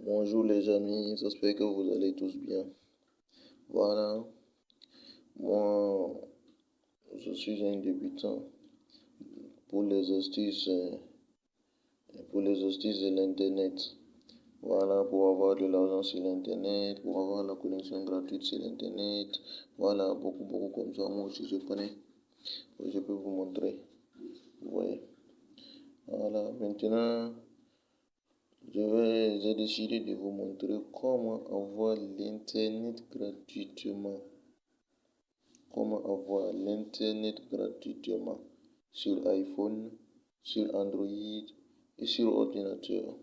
Bonjour les amis, j'espère que vous allez tous bien. Voilà, moi je suis un débutant pour les astuces, de l'internet. Voilà, pour avoir de l'argent sur l'internet, pour avoir la connexion gratuite sur l'internet. Voilà, beaucoup comme ça. Moi aussi je connais. Je peux vous montrer. Vous voyez. Voilà, maintenant j'ai décidé de vous montrer comment avoir l'internet gratuitement. Comment avoir l'internet gratuitement sur iPhone, sur Android et sur ordinateur.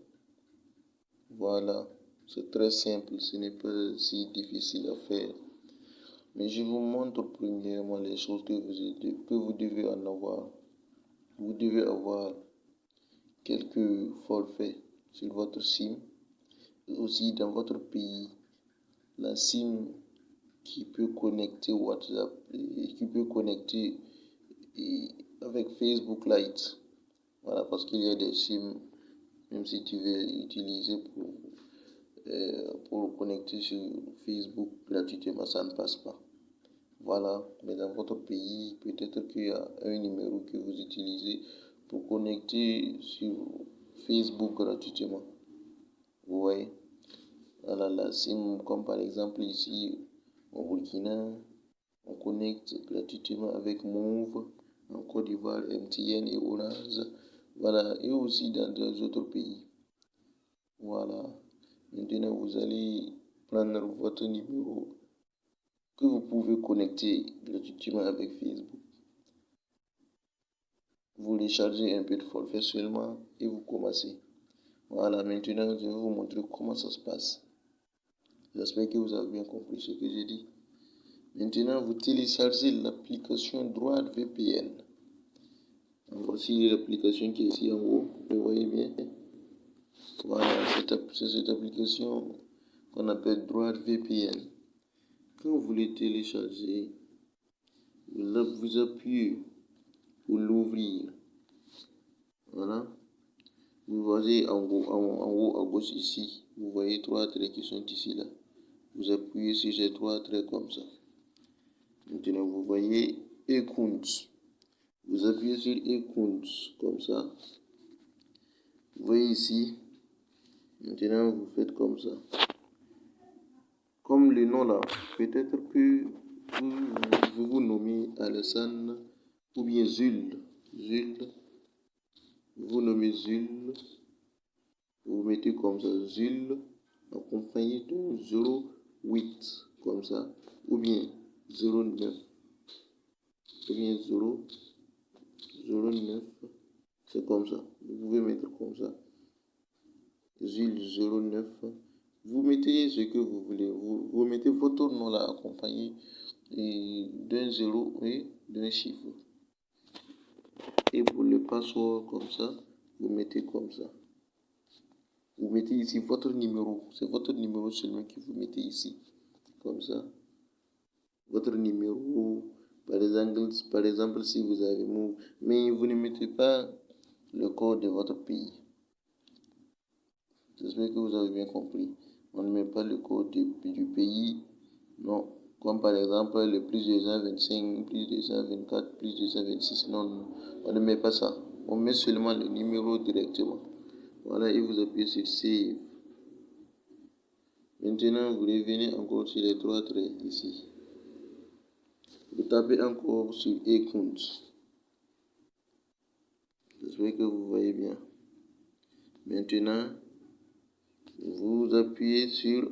Voilà, c'est très simple, ce n'est pas si difficile à faire. Mais je vous montre premièrement les choses que vous devez en avoir. Vous devez avoir quelques forfaits sur votre SIM et aussi dans votre pays. La SIM qui peut connecter WhatsApp et qui peut connecter avec Facebook Lite. Voilà, parce qu'il y a des SIM, même si tu veux utiliser pour connecter sur Facebook gratuitement, ça ne passe pas. Voilà, mais dans votre pays, peut-être qu'il y a un numéro que vous utilisez pour connecter sur Facebook gratuitement. Vous voyez? Voilà, la SIM, comme par exemple ici au Burkina, on connecte gratuitement avec Move, en Côte d'Ivoire, MTN et Orange. Voilà, et aussi dans d'autres pays. Voilà. Maintenant, vous allez prendre votre numéro que vous pouvez connecter gratuitement avec Facebook. Vous téléchargez un peu de forfait seulement et vous commencez. Voilà, maintenant, je vais vous montrer comment ça se passe. J'espère que vous avez bien compris ce que j'ai dit. Maintenant, vous téléchargez l'application DroidVPN. Voici l'application qui est ici en haut, vous le voyez bien. Voilà, c'est cette application qu'on appelle DroidVPN. Quand vous voulez télécharger, vous appuyez pour l'ouvrir. Voilà. Vous voyez en haut à gauche ici, vous voyez trois traits qui sont ici là. Vous appuyez sur ces trois traits comme ça. Maintenant, vous voyez e-compte. Vous appuyez sur e-compte comme ça. Vous voyez ici. Maintenant, vous faites comme ça. Comme le nom là, peut-être que vous nommez Alassane ou bien Zul. Vous nommez Zul. Vous mettez comme ça Zul accompagné de 08 comme ça. Ou bien 09. Ou bien 09. C'est comme ça. Vous pouvez mettre comme ça. Zul 09. Vous mettez ce que vous voulez. Vous mettez votre nom là accompagné d'un zéro et d'un chiffre. Et pour le password comme ça, vous mettez comme ça. Vous mettez ici votre numéro. C'est votre numéro seulement que vous mettez ici. Comme ça. Votre numéro. Par exemple, si vous avez Move. Mais vous ne mettez pas le code de votre pays. J'espère que vous avez bien compris. On ne met pas le code du pays. Non. Comme par exemple le plus 225, plus 224, plus 226. Non, on ne met pas ça. On met seulement le numéro directement. Voilà, et vous appuyez sur Save. Maintenant, vous revenez encore sur les trois traits ici. Vous tapez encore sur e-compte. J'espère que vous voyez bien. Maintenant, vous appuyez sur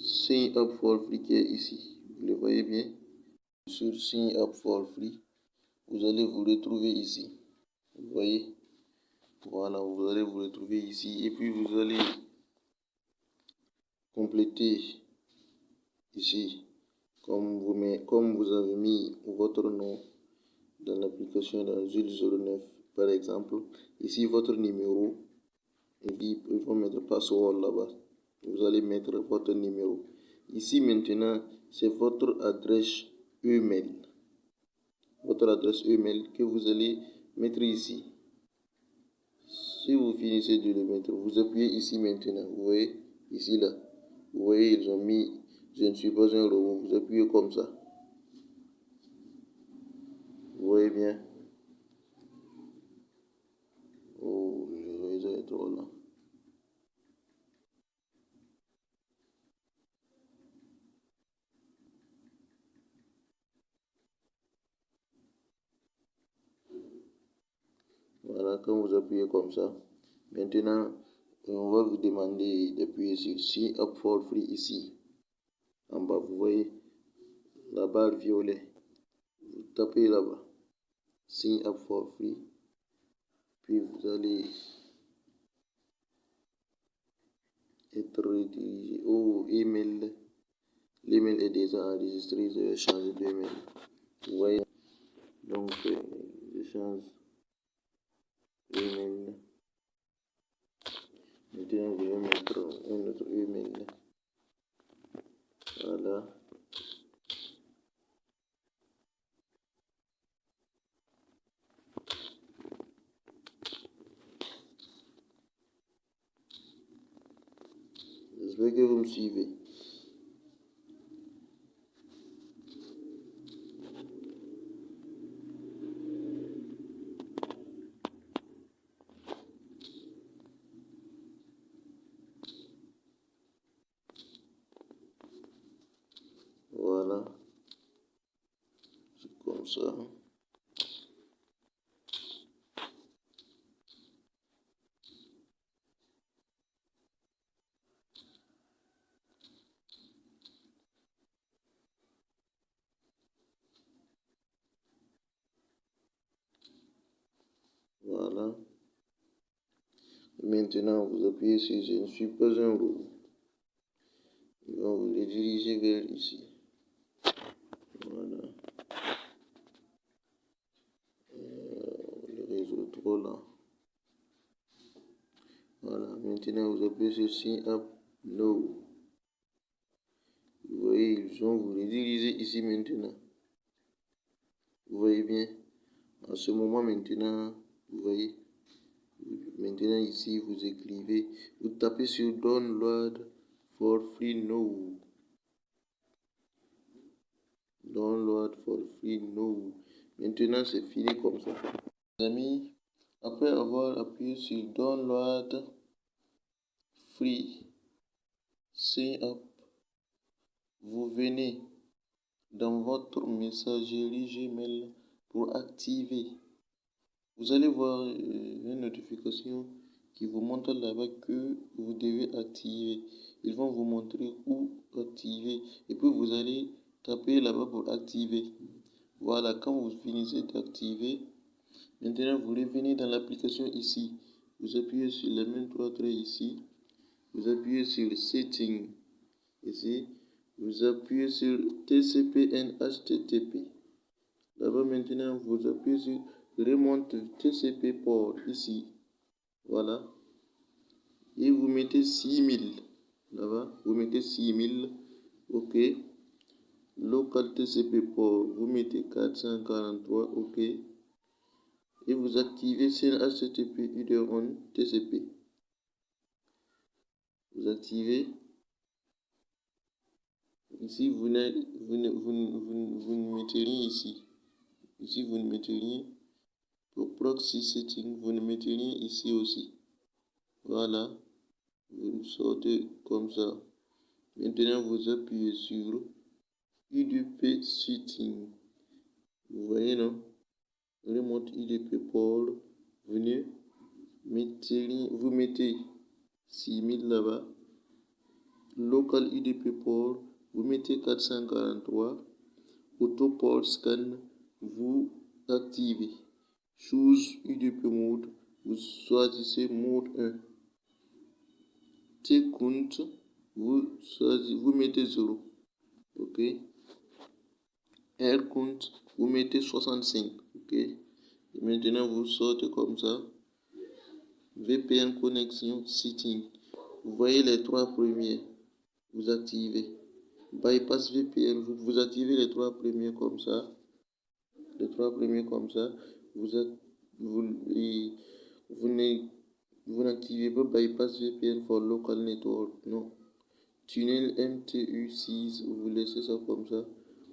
Sign up for free qui est ici. Vous le voyez bien. Sur Sign up for free, vous allez vous retrouver ici. Vous voyez? Voilà, vous allez vous retrouver ici. Et puis vous allez compléter ici. Comme vous avez mis votre nom dans l'application dans Zul 09 par exemple. Ici votre numéro. Et puis il faut mettre password là-bas. Vous allez mettre votre numéro. Ici maintenant, c'est votre adresse email. Votre adresse email que vous allez mettre ici. Si vous finissez de le mettre, vous appuyez ici maintenant. Vous voyez, ici là. Vous voyez, ils ont mis je ne suis pas un robot. Vous appuyez comme ça. Vous voyez bien. Oh, le réseau est trop lent. Voilà, quand vous appuyez comme ça, maintenant, on va vous demander d'appuyer sur Sign Up for Free ici. En bas, vous voyez la barre violet. Vous tapez là-bas. Sign Up for Free. Puis vous allez être redirigé au email. L'email est déjà enregistré. Je vais changer d'email. Vous voyez. Donc, je change email. Maintenant, je vais mettre un autre email. Voilà. J'espère que vous me suivez. Voilà. C'est comme ça. Voilà. Maintenant, vous appuyez sur je ne suis pas un robot. Ils vont vous rediriger vers ici. Voilà. Le réseau est trop lent. Voilà. Maintenant, vous appuyez sur Sign Up No. Vous voyez, ils vont vous rediriger ici maintenant. Vous voyez bien. En ce moment maintenant, vous voyez. Maintenant ici, vous écrivez. Vous tapez sur Download for Free No. Download for Free No. Maintenant, c'est fini comme ça. Les amis, après avoir appuyé sur Download Free Sign Up, vous venez dans votre messagerie Gmail pour activer. Vous allez voir une notification qui vous montre là-bas que vous devez activer. Ils vont vous montrer où activer. Et puis vous allez taper là-bas pour activer. Voilà, quand vous finissez d'activer, maintenant vous revenez dans l'application ici. Vous appuyez sur les mêmes trois traits ici. Vous appuyez sur Setting ici. Vous appuyez sur TCP/IP HTTP. Là-bas maintenant, vous appuyez sur Remonte TCP port ici. Voilà. Et vous mettez 6000. Là-bas, vous mettez 6000. OK. Local TCP port, vous mettez 443. OK. Et vous activez HTTP UDON TCP. Vous activez. Ici, vous ne mettez rien ici. Ici, vous ne mettez rien. Pour proxy setting, vous ne mettez rien ici aussi. Voilà. Vous sortez comme ça. Maintenant, vous appuyez sur UDP setting. Vous voyez, non? Remote UDP port. Venez. Vous mettez 6000 là-bas. Local UDP port. Vous mettez 443. Auto port scan. Vous activez. Choose UDP mode. Vous choisissez mode 1. T-count, vous mettez 0. OK. R count, vous mettez 65. OK. Et maintenant, vous sortez comme ça. VPN connexion setting. Vous voyez les trois premiers. Vous activez. Bypass VPN, vous activez les trois premiers comme ça. Les trois premiers comme ça. Vous Vous n'activez pas Bypass VPN for Local Network, non. Tunnel MTU6, vous laissez ça comme ça.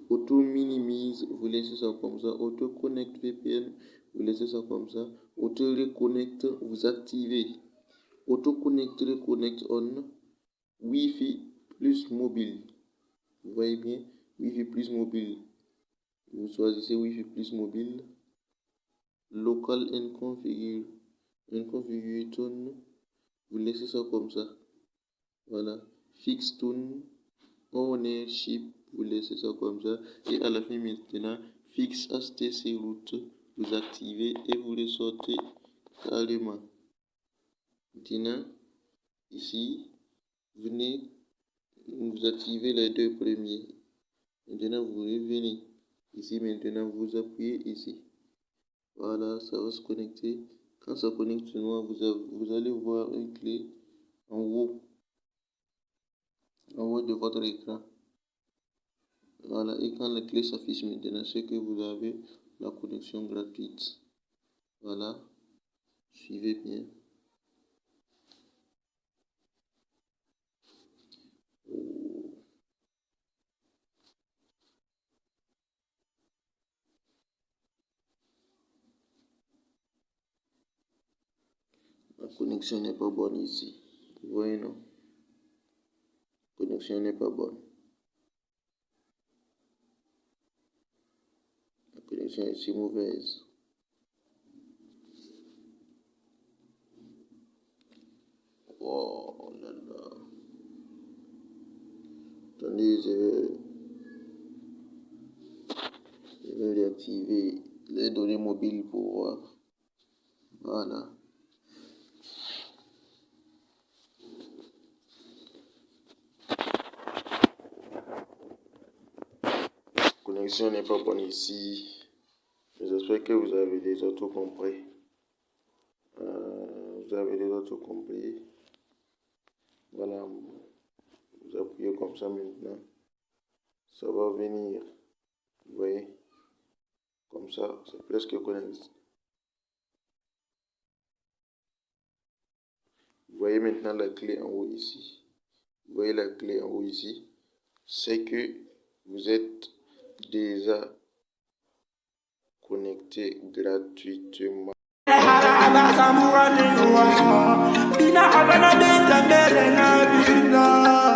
Auto Minimize, vous laissez ça comme ça. Auto Connect VPN, vous laissez ça comme ça. Auto Reconnect, vous activez. Auto Connect Reconnect on. Wi-Fi plus mobile. Vous voyez bien, Wi-Fi plus mobile. Vous choisissez Wi-Fi plus mobile. Local and configure. Configure tone. Vous laissez ça comme ça. Voilà. Fix tone. Ownership. Vous laissez ça comme ça. Et à la fin maintenant, Fix HTC route. Vous activez et vous les sortez carrément. Maintenant, ici, venez, vous activez les deux premiers. Maintenant, vous revenez. Ici, maintenant, vous appuyez ici. Voilà, ça va se connecter. Quand ça connecte, vous allez voir une clé en haut de votre écran. Voilà, et quand la clé s'affiche maintenant, c'est que vous avez la connexion gratuite. Voilà, suivez bien. La connexion n'est pas bonne ici. Vous voyez, non? La connexion n'est pas bonne. La connexion est si mauvaise. Oh là là. Attendez, je vais réactiver les données mobiles pour voir. Voilà. La connexion n'est pas bonne ici. J'espère que vous avez déjà tout compris. Voilà. Vous appuyez comme ça maintenant. Ça va venir. Vous voyez. Comme ça, c'est presque connecté. Vous voyez maintenant la clé en haut ici. Vous voyez la clé en haut ici. C'est que vous êtes déjà connecté gratuitement.